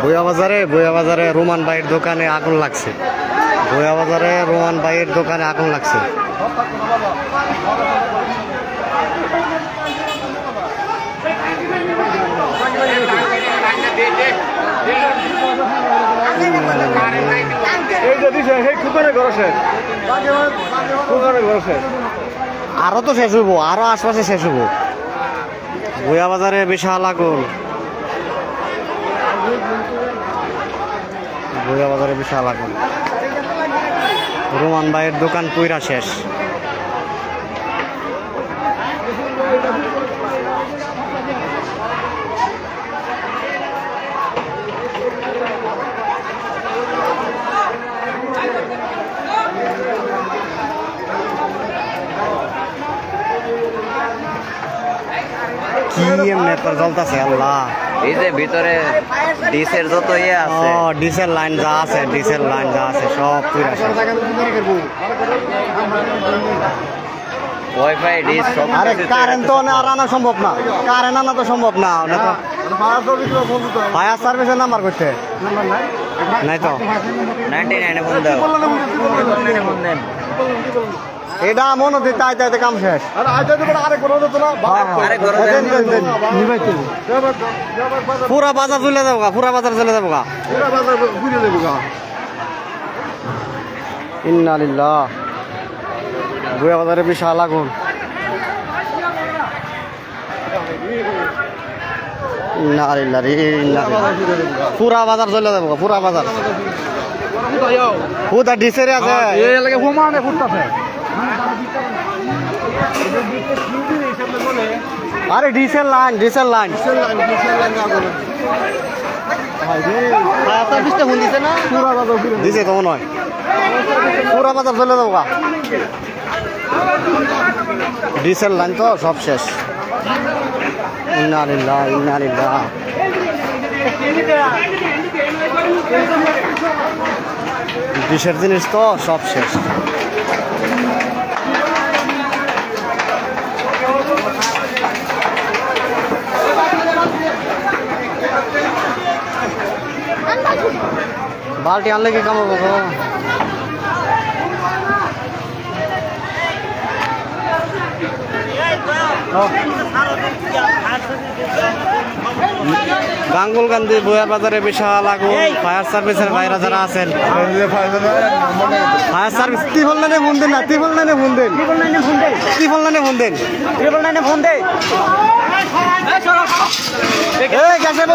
বইয়া বাজারে রোমান ভাইয়ের দোকানে আগুন লাগছে। বইয়া বাজারে রোমান ভাইয়ের দোকানে আগুন লাগছে। আরো তো শেষ হবো, আরো আশপাশে শেষ হবো। বইয়া বাজারে বিশাল আগুন। বইয়া বাজারে বিশাল আগুন। রোমান ভাইয়ের দোকান পুইরা শেষ। কি এমনি তোর জ্বলতেছে আল্লাহ। এই যে ভিতরে ডিসের যত ইয়ে আছে, ডিসের লাইন যা আছে, ডিসের লাইন যা আছে সব পুরা শেষ। ওয়াইফাই ডিস সব। আরে কারেন্ট তো আর আনা সম্ভব না, কারেন্ট আনা তো সম্ভব না। ফায়ার সার্ভিসের নাম্বার করতে নাই তো। 99 ফোন দাও। এটা মনে হচ্ছে তাই তাইতে কাম শেষ। পুরা বাজার চলে যাবো গা, পুরা বাজার চলে যাবো গা। ইন্না লিল্লাহ। বইয়া বাজারে বিশাল আগুন। ইন্না লিল্লাহ রে, ইন্না লিল্লাহ। পুরা বাজার চলে যাবো গা, পুরা বাজার। পুরা ডিসেরে আছে। আরে ডিসেল লাইন, ডিসেল লাইন। দিছে তো মনে হয়। পুরা বাজার চলে যাবো গা। ডিসেল লাইন তো সব শেষ। ইন্না লিল্লাহ, ইন্না লিল্লাহ। ডিসের জিনিস তো সব শেষ। बाल्टी आनले की काम होगा। গাঙ্গুলকান্দি বইয়া বাজারে বিশাল আগুন। ফায়ার সার্ভিসের বাইরে যারা আছেন, ফায়ার সার্ভিস ত্রিপল লাইনে ফোন দেন না, ত্রিপল লাইনে ফোন দেন, ত্রিপল লাইনে ফোন দেন, ত্রিপল লাইনে ফোন দেন।